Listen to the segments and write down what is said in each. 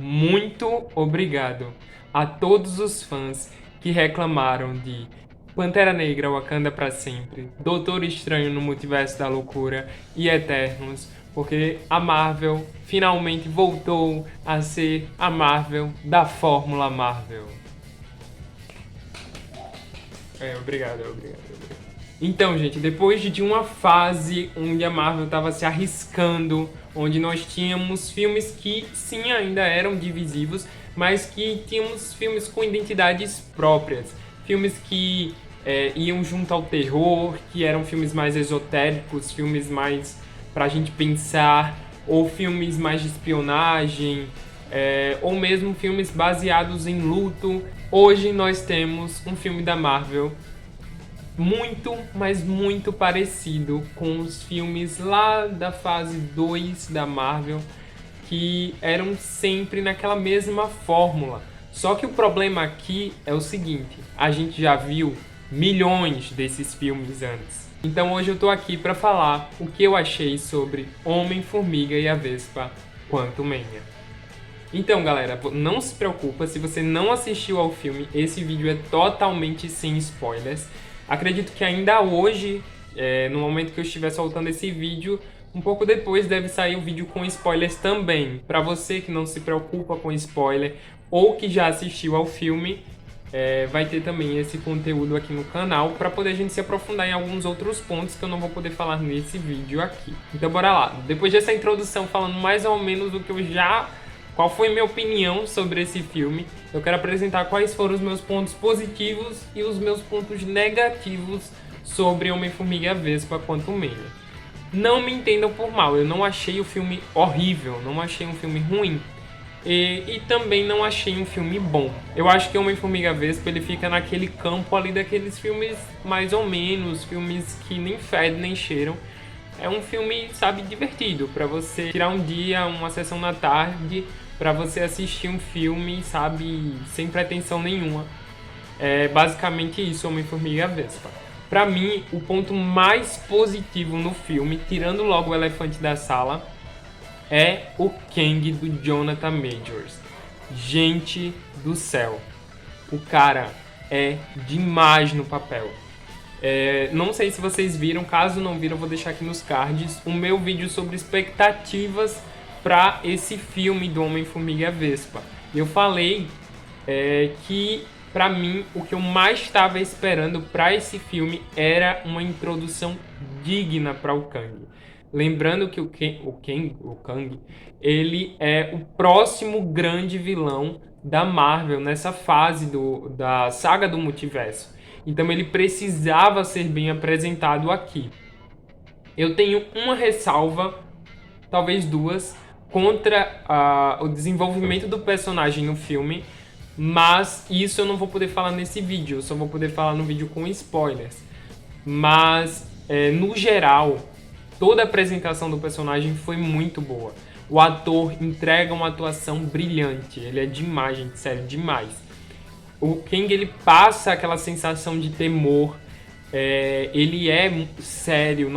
muito obrigado a todos os fãs que reclamaram de Pantera Negra Wakanda pra sempre, Doutor Estranho no Multiverso da Loucura e Eternos, porque a Marvel finalmente voltou a ser a Marvel da Fórmula Marvel. Obrigado. Então, gente, depois de uma fase onde a Marvel estava se arriscando, onde nós tínhamos filmes que sim ainda eram divisivos, mas que tínhamos filmes com identidades próprias, filmes que iam junto ao terror, que eram filmes mais esotéricos, filmes mais pra gente pensar, ou filmes mais de espionagem, ou mesmo filmes baseados em luto. Hoje nós temos um filme da Marvel muito, mas muito parecido com os filmes lá da fase 2 da Marvel, que eram sempre naquela mesma fórmula. Só que o problema aqui é o seguinte, a gente já viu milhões desses filmes antes. Então hoje eu tô aqui para falar o que eu achei sobre Homem-Formiga e a Vespa Quantumania. Então, galera, não se preocupa, se você não assistiu ao filme, esse vídeo é totalmente sem spoilers. Acredito que ainda hoje, no momento que eu estiver soltando esse vídeo, um pouco depois deve sair o vídeo com spoilers também. Para você que não se preocupa com spoiler ou que já assistiu ao filme, vai ter também esse conteúdo aqui no canal para poder a gente se aprofundar em alguns outros pontos que eu não vou poder falar nesse vídeo aqui. Então bora lá. Depois dessa introdução falando mais ou menos do que eu já... Qual foi minha opinião sobre esse filme, eu quero apresentar quais foram os meus pontos positivos e os meus pontos negativos sobre Homem-Formiga e a Vespa Quantumania. Não me entendam por mal, eu não achei o filme horrível, não achei um filme ruim. E também não achei um filme bom. Eu acho que Homem-Formiga e a Vespa ele fica naquele campo ali daqueles filmes mais ou menos, filmes que nem fedem nem cheiram. É um filme, sabe, divertido, pra você tirar um dia, uma sessão na tarde, pra você assistir um filme, sabe, sem pretensão nenhuma. É basicamente isso, Homem-Formiga e a Vespa. Pra mim, o ponto mais positivo no filme, tirando logo o elefante da sala, é o Kang do Jonathan Majors. Gente do céu, o cara é demais no papel. Não sei se vocês viram, caso não viram eu vou deixar aqui nos cards o meu vídeo sobre expectativas para esse filme do Homem-Formiga e a Vespa. Eu falei que para mim o que eu mais estava esperando para esse filme era uma introdução digna para o Kang. Lembrando que o Kang, ele é o próximo grande vilão da Marvel nessa fase da saga do multiverso. Então ele precisava ser bem apresentado aqui. Eu tenho uma ressalva, talvez duas, contra o desenvolvimento do personagem no filme, mas isso eu não vou poder falar nesse vídeo, eu só vou poder falar no vídeo com spoilers. Mas, no geral, toda a apresentação do personagem foi muito boa. O ator entrega uma atuação brilhante, ele é demais, gente, sério, demais. O Kang, ele passa aquela sensação de temor, ele é sério,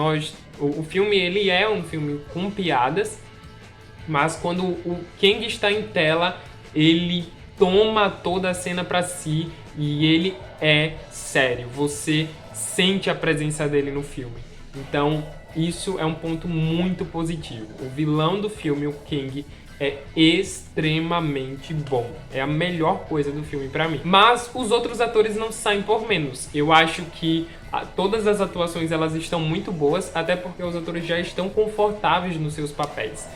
o filme ele é um filme com piadas, mas quando o Kang está em tela, ele toma toda a cena para si e ele é sério, você sente a presença dele no filme. Então isso é um ponto muito positivo. O vilão do filme, o Kang, é extremamente bom. É a melhor coisa do filme pra mim. Mas os outros atores não saem por menos. Eu acho que todas as atuações elas estão muito boas, até porque os atores já estão confortáveis nos seus papéis.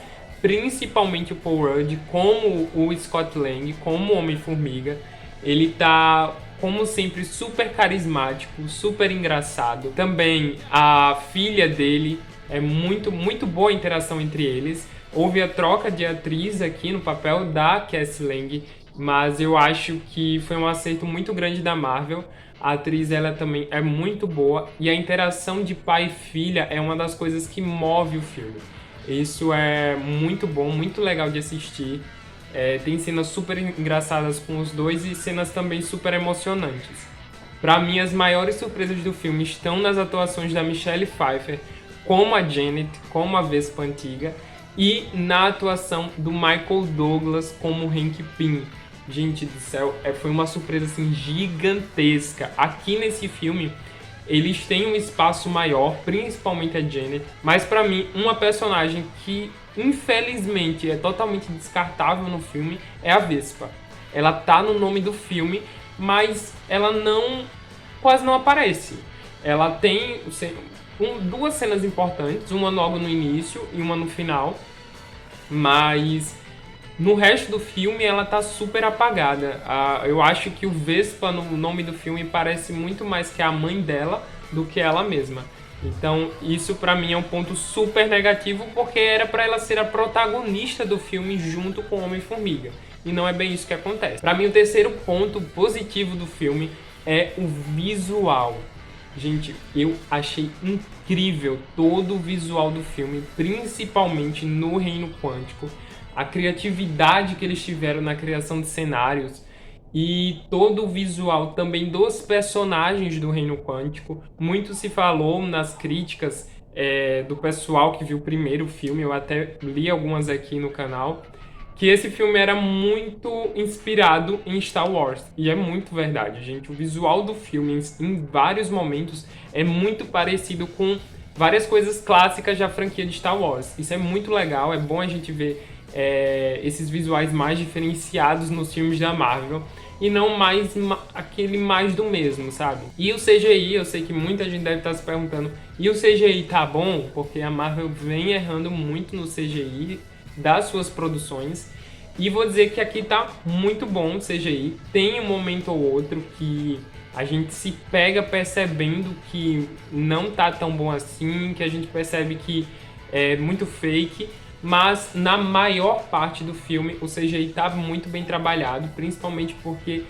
Principalmente o Paul Rudd, como o Scott Lang, como o Homem-Formiga. Ele tá, como sempre, super carismático, super engraçado. Também a filha dele, é muito boa a interação entre eles. Houve a troca de atriz aqui no papel da Cassie Lang, mas eu acho que foi um acerto muito grande da Marvel. A atriz ela também é muito boa e a interação de pai e filha é uma das coisas que move o filme. Isso é muito bom, muito legal de assistir. Tem cenas super engraçadas com os dois e cenas também super emocionantes. Para mim, as maiores surpresas do filme estão nas atuações da Michelle Pfeiffer como a Janet, como a Vespa antiga, e na atuação do Michael Douglas como Hank Pym. Gente do céu, foi uma surpresa assim gigantesca. Aqui nesse filme, eles têm um espaço maior, principalmente a Janet, mas pra mim, uma personagem que infelizmente é totalmente descartável no filme é a Vespa. Ela tá no nome do filme, mas ela quase não aparece. Ela tem duas cenas importantes, uma logo no início e uma no final, mas no resto do filme ela tá super apagada. Eu acho que o Vespa no nome do filme parece muito mais que a mãe dela do que ela mesma. Então isso pra mim é um ponto super negativo, porque era pra ela ser a protagonista do filme junto com o Homem-Formiga. E não é bem isso que acontece. Pra mim o terceiro ponto positivo do filme é o visual. Gente, eu achei incrível todo o visual do filme, principalmente no Reino Quântico. A criatividade que eles tiveram na criação de cenários e todo o visual também dos personagens do Reino Quântico. Muito se falou nas críticas do pessoal que viu o primeiro filme, eu até li algumas aqui no canal, que esse filme era muito inspirado em Star Wars. E é muito verdade, gente. O visual do filme, em vários momentos, é muito parecido com várias coisas clássicas da franquia de Star Wars. Isso é muito legal, é bom a gente ver esses visuais mais diferenciados nos filmes da Marvel e não mais aquele mais do mesmo, sabe? E o CGI, eu sei que muita gente deve estar se perguntando, e o CGI tá bom? Porque a Marvel vem errando muito no CGI das suas produções, e vou dizer que aqui tá muito bom o CGI. Tem um momento ou outro que a gente se pega percebendo que não tá tão bom assim, que a gente percebe que é muito fake, mas na maior parte do filme o CGI tá muito bem trabalhado, principalmente porque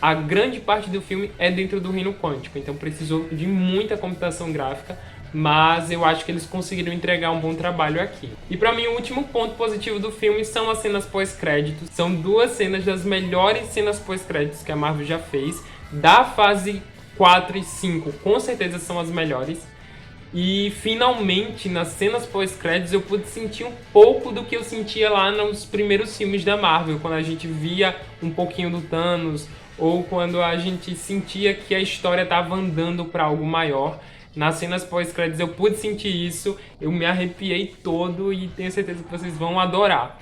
a grande parte do filme é dentro do Reino Quântico, então precisou de muita computação gráfica, mas eu acho que eles conseguiram entregar um bom trabalho aqui. E pra mim o último ponto positivo do filme são as cenas pós-créditos. São duas cenas das melhores cenas pós-créditos que a Marvel já fez, da fase 4 e 5, com certeza são as melhores. E finalmente nas cenas pós-créditos eu pude sentir um pouco do que eu sentia lá nos primeiros filmes da Marvel, quando a gente via um pouquinho do Thanos, ou quando a gente sentia que a história estava andando para algo maior. Nas cenas pós-créditos eu pude sentir isso, eu me arrepiei todo e tenho certeza que vocês vão adorar.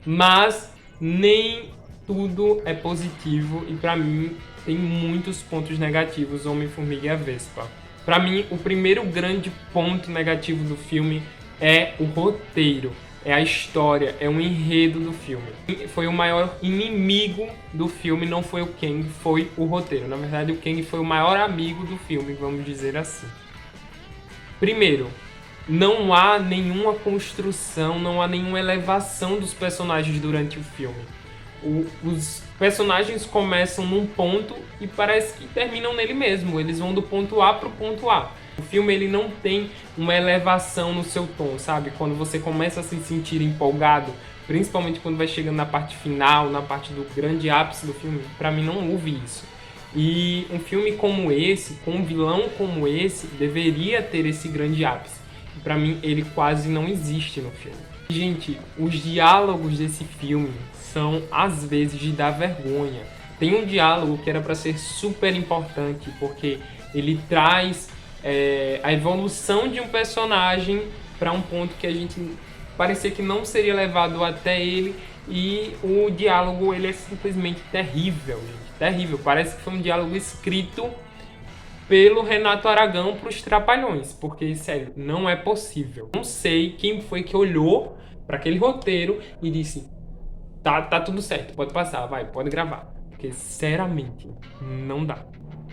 Mas nem tudo é positivo e pra mim tem muitos pontos negativos, Homem-Formiga e a Vespa. Pra mim, o primeiro grande ponto negativo do filme é o roteiro, é a história, é o enredo do filme. Foi o maior inimigo do filme, não foi o Kang, foi o roteiro. Na verdade, o Kang foi o maior amigo do filme, vamos dizer assim. Primeiro, não há nenhuma construção, não há nenhuma elevação dos personagens durante o filme. Os personagens começam num ponto e parece que terminam nele mesmo. Eles vão do ponto A pro ponto A. O filme ele não tem uma elevação no seu tom, sabe? Quando você começa a se sentir empolgado, principalmente quando vai chegando na parte final, na parte do grande ápice do filme, pra mim não houve isso. E um filme como esse, com um vilão como esse, deveria ter esse grande ápice. E pra mim, ele quase não existe no filme. Gente, os diálogos desse filme são, às vezes, de dar vergonha. Tem um diálogo que era pra ser super importante, porque ele traz a evolução de um personagem pra um ponto que a gente parecia que não seria levado até ele, e o diálogo ele é simplesmente terrível, gente. Terrível, parece que foi um diálogo escrito pelo Renato Aragão para os Trapalhões, porque, sério, não é possível. Não sei quem foi que olhou para aquele roteiro e disse, tá tudo certo, pode passar, vai, pode gravar. Porque, sinceramente, não dá.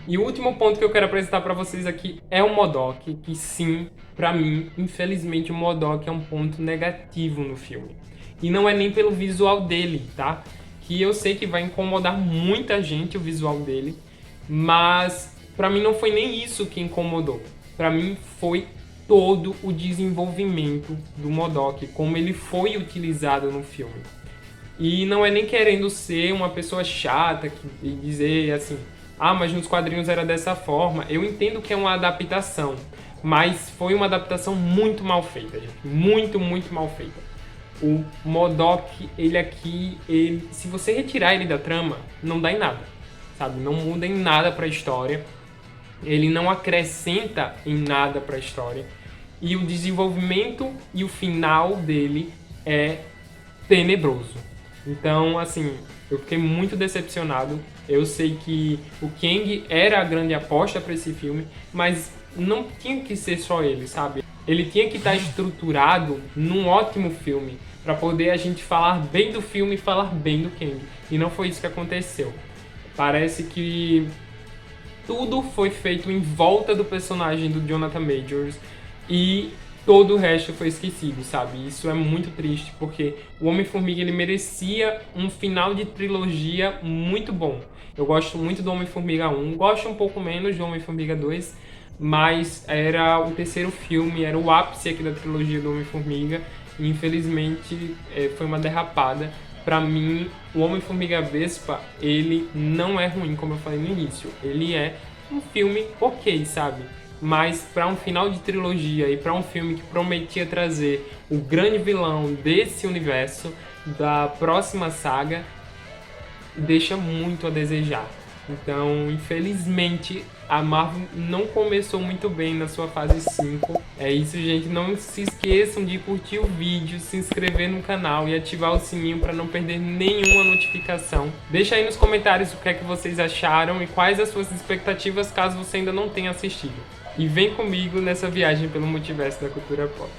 E o último ponto que eu quero apresentar para vocês aqui é o MODOK, que sim, para mim, infelizmente, o MODOK é um ponto negativo no filme. E não é nem pelo visual dele, tá? Que eu sei que vai incomodar muita gente o visual dele, mas pra mim não foi nem isso que incomodou. Pra mim foi todo o desenvolvimento do MODOK, como ele foi utilizado no filme. E não é nem querendo ser uma pessoa chata e dizer assim, mas nos quadrinhos era dessa forma. Eu entendo que é uma adaptação, mas foi uma adaptação muito mal feita, gente. Muito, muito mal feita. O MODOK, ele aqui, se você retirar ele da trama, não dá em nada, sabe? Não muda em nada pra história. Ele não acrescenta em nada pra história. E o desenvolvimento e o final dele é tenebroso. Então, assim, eu fiquei muito decepcionado. Eu sei que o Kang era a grande aposta para esse filme, mas não tinha que ser só ele, sabe? Ele tinha que estar estruturado num ótimo filme, para poder a gente falar bem do filme e falar bem do Kang. E não foi isso que aconteceu. Parece que tudo foi feito em volta do personagem do Jonathan Majors e todo o resto foi esquecido, sabe? Isso é muito triste, porque o Homem-Formiga, ele merecia um final de trilogia muito bom. Eu gosto muito do Homem-Formiga 1, gosto um pouco menos do Homem-Formiga 2, mas era o terceiro filme, era o ápice aqui da trilogia do Homem-Formiga, e infelizmente foi uma derrapada. Pra mim, o Homem-Formiga Vespa, ele não é ruim, como eu falei no início. Ele é um filme ok, sabe? Mas para um final de trilogia e para um filme que prometia trazer o grande vilão desse universo, da próxima saga, deixa muito a desejar. Então, infelizmente, a Marvel não começou muito bem na sua fase 5. É isso, gente. Não se esqueçam de curtir o vídeo, se inscrever no canal e ativar o sininho para não perder nenhuma notificação. Deixa aí nos comentários o que é que vocês acharam e quais as suas expectativas caso você ainda não tenha assistido. E vem comigo nessa viagem pelo multiverso da cultura pop.